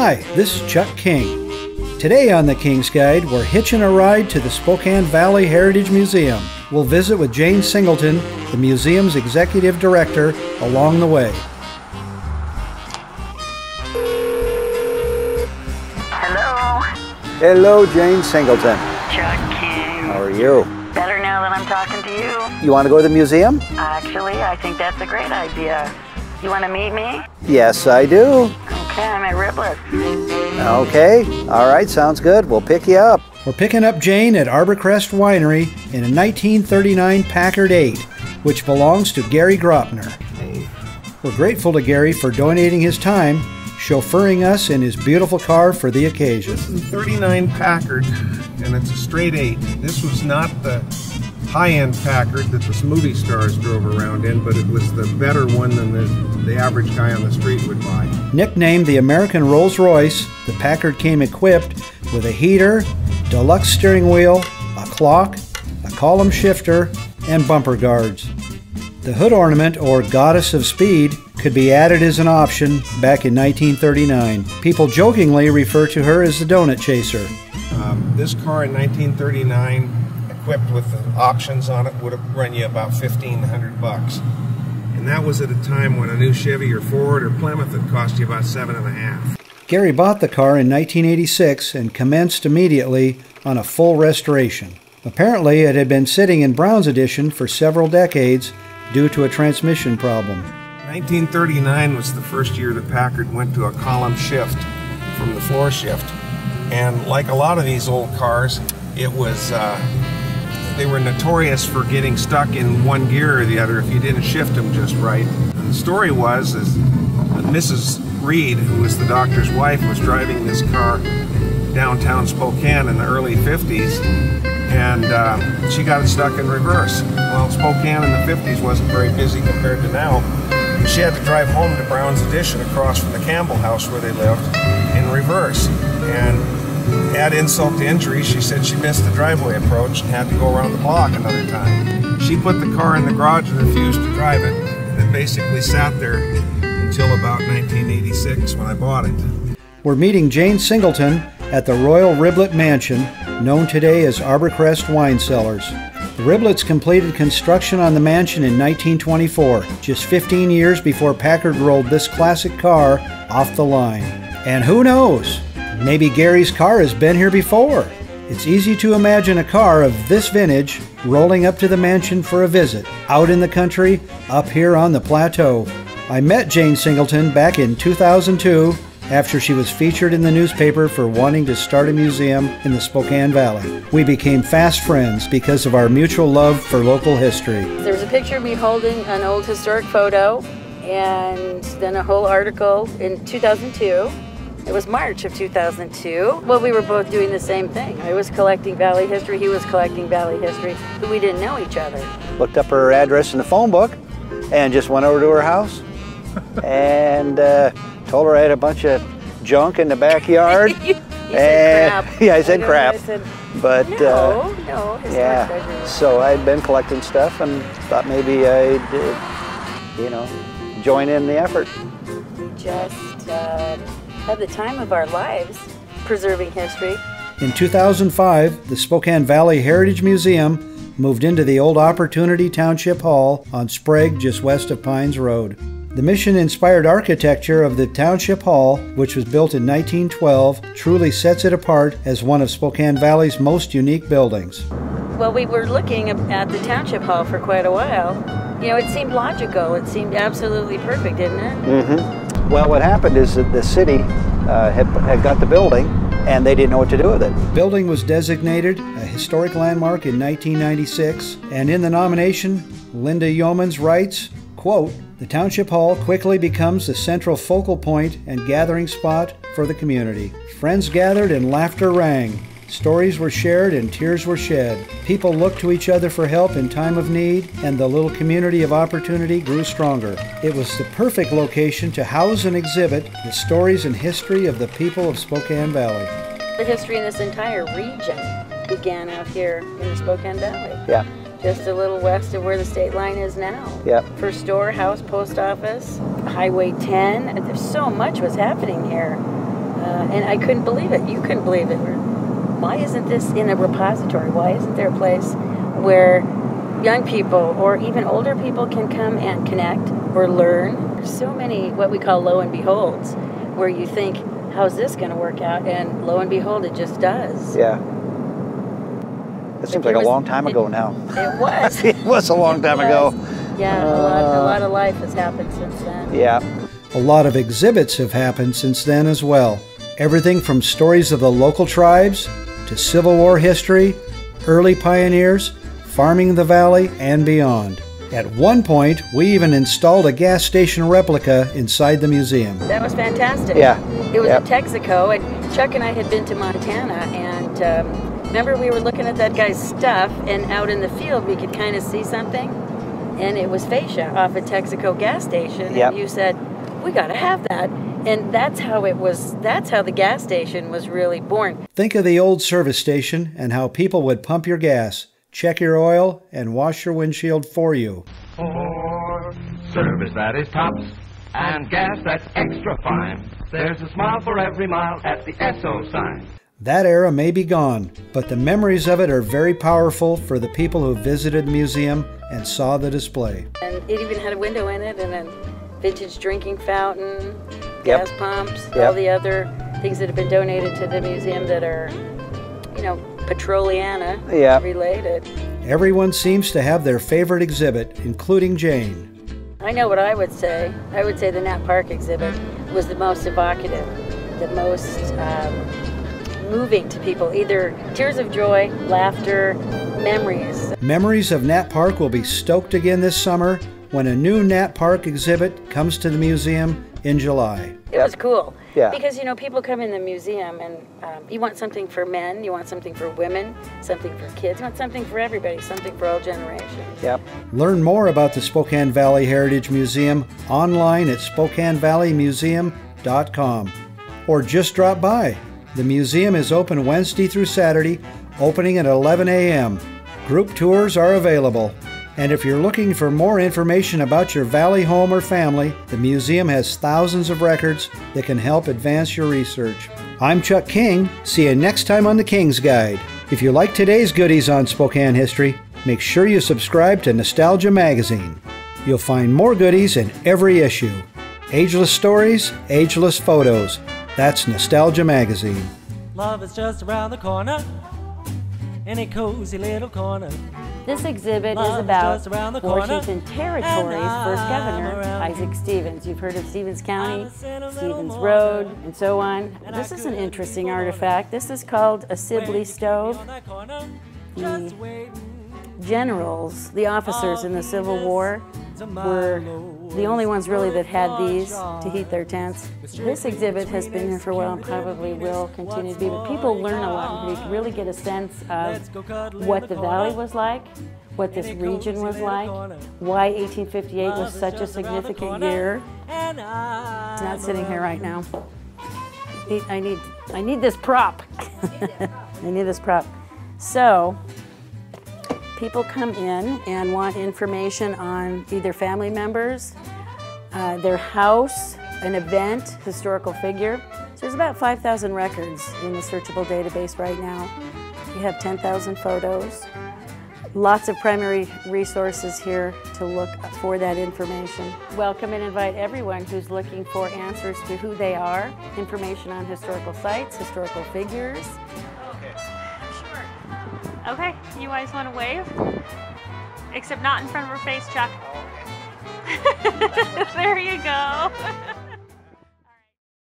Hi, this is Chuck King. Today on The King's Guide, we're hitching a ride to the Spokane Valley Heritage Museum. We'll visit with Jayne Singleton, the museum's executive director, along the way. Hello? Hello, Jayne Singleton. Chuck King. How are you? Better now that I'm talking to you. You want to go to the museum? Actually, I think that's a great idea. You want to meet me? Yes, I do. Okay, I'm at Riblet. Okay, all right, sounds good. We'll pick you up. We're picking up Jayne at Arborcrest Winery in a 1939 Packard 8, which belongs to Gary Graupner. We're grateful to Gary for donating his time, chauffeuring us in his beautiful car for the occasion. This is a 39 Packard, and it's a straight 8. This was not the high-end Packard that the movie stars drove around in, but it was the better one than the average guy on the street would buy. Nicknamed the American Rolls-Royce, the Packard came equipped with a heater, deluxe steering wheel, a clock, a column shifter, and bumper guards. The hood ornament, or Goddess of Speed, could be added as an option back in 1939. People jokingly refer to her as the Donut Chaser. This car in 1939, equipped with the options on it, would have run you about $1,500. And that was at a time when a new Chevy or Ford or Plymouth had cost you about $7,500. Gary bought the car in 1986 and commenced immediately on a full restoration. Apparently, it had been sitting in Brown's Edition for several decades due to a transmission problem. 1939 was the first year that Packard went to a column shift from the floor shift. And like a lot of these old cars, it was they were notorious for getting stuck in one gear or the other if you didn't shift them just right. And the story was that Mrs. Reed, who was the doctor's wife, was driving this car downtown Spokane in the early 50s, and she got it stuck in reverse. Well, Spokane in the 50s wasn't very busy compared to now. She had to drive home to Brown's Edition across from the Campbell house where they lived in reverse. And add insult to injury, she said she missed the driveway approach and had to go around the block another time. She put the car in the garage and refused to drive it, and it basically sat there until about 1986 when I bought it. We're meeting Jayne Singleton at the Royal Riblet Mansion, known today as Arborcrest Wine Cellars. The Riblets completed construction on the mansion in 1924, just 15 years before Packard rolled this classic car off the line. And who knows? Maybe Gary's car has been here before. It's easy to imagine a car of this vintage rolling up to the mansion for a visit, out in the country, up here on the plateau. I met Jayne Singleton back in 2002 after she was featured in the newspaper for wanting to start a museum in the Spokane Valley. We became fast friends because of our mutual love for local history. There was a picture of me holding an old historic photo, and then a whole article in 2002. It was March of 2002. Well, we were both doing the same thing. I was collecting Valley history, he was collecting Valley history, but we didn't know each other. Looked up her address in the phone book and just went over to her house and told her I had a bunch of junk in the backyard. you said crap. Yeah, I said crap. I said, but no, yeah, so I'd been collecting stuff and thought maybe I'd, join in the effort. Just had the time of our lives preserving history. In 2005, the Spokane Valley Heritage Museum moved into the old Opportunity Township Hall on Sprague, just west of Pines Road. The mission-inspired architecture of the Township Hall, which was built in 1912, truly sets it apart as one of Spokane Valley's most unique buildings. Well, we were looking at the Township Hall for quite a while. You know, it seemed logical. It seemed absolutely perfect, didn't it? Mm-hmm. Well, what happened is that the city had got the building, and they didn't know what to do with it. The building was designated a historic landmark in 1996, and in the nomination, Linda Yeomans writes, quote, "The Township Hall quickly becomes the central focal point and gathering spot for the community. Friends gathered and laughter rang. Stories were shared and tears were shed. People looked to each other for help in time of need, and the little community of opportunity grew stronger. It was the perfect location to house and exhibit the stories and history of the people of Spokane Valley." The history in this entire region began out here in the Spokane Valley. Yeah. Just a little west of where the state line is now. Yep. First store, house, post office, Highway 10. There's so much was happening here. And I couldn't believe it. You couldn't believe it. Why isn't this in a repository? Why isn't there a place where young people or even older people can come and connect or learn? There's so many what we call lo and beholds, where you think, how's this going to work out? And lo and behold, it just does. Yeah. It seems like a long time ago now. It was. It was a long time ago. Yeah, a lot of life has happened since then. Yeah. A lot of exhibits have happened since then as well. Everything from stories of the local tribes to Civil War history, early pioneers, farming in the valley, and beyond. At one point, we even installed a gas station replica inside the museum. That was fantastic. Yeah. It was in Texaco, and Chuck and I had been to Montana, and remember we were looking at that guy's stuff, and out in the field we could kind of see something, and it was fascia off a Texaco gas station, and you said, we got to have that. And that's how it was, that's how the gas station was really born. Think of the old service station and how people would pump your gas, check your oil, and wash your windshield for you. For service that is tops and gas that's extra fine, there's a smile for every mile at the SO sign. That era may be gone, but the memories of it are very powerful for the people who visited the museum and saw the display. And it even had a window in it and a vintage drinking fountain, gas pumps, all the other things that have been donated to the museum that are, you know, Petroliana related. Everyone seems to have their favorite exhibit, including Jayne. I know what I would say. I would say the Nat Park exhibit was the most evocative, the most moving to people, either tears of joy, laughter, memories. Memories of Nat Park will be stoked again this summer when a new Nat Park exhibit comes to the museum in July. It was cool. Yeah. Because, you know, people come in the museum and you want something for men, you want something for women, something for kids, you want something for everybody, something for all generations. Yep. Learn more about the Spokane Valley Heritage Museum online at SpokaneValleyMuseum.com or just drop by. The museum is open Wednesday through Saturday, opening at 11 a.m. Group tours are available. And if you're looking for more information about your valley home or family, the museum has thousands of records that can help advance your research. I'm Chuck King. See you next time on the King's Guide. If you like today's goodies on Spokane history, make sure you subscribe to Nostalgia Magazine. You'll find more goodies in every issue. Ageless stories, ageless photos. That's Nostalgia Magazine. Love is just around the corner, in a cozy little corner. This exhibit is about Washington Territory's first governor, Isaac Stevens. You've heard of Stevens County, Stevens Road, and so on. This is an interesting artifact. This is called a Sibley stove. The generals, the officers in the Civil War, were the only ones really that had these to heat their tents. This exhibit has been here for a while and probably will continue to be, but people learn a lot. You really get a sense of what the valley was like, what this region was like, why 1858 was such a significant year. It's not sitting here right now. I need this prop. I need this prop. So, people come in and want information on either family members, their house, an event, historical figure. So there's about 5,000 records in the searchable database right now. You have 10,000 photos. Lots of primary resources here to look for that information. Welcome and invite everyone who's looking for answers to who they are, information on historical sites, historical figures. Okay, you guys want to wave? Except not in front of her face, Chuck. There you go.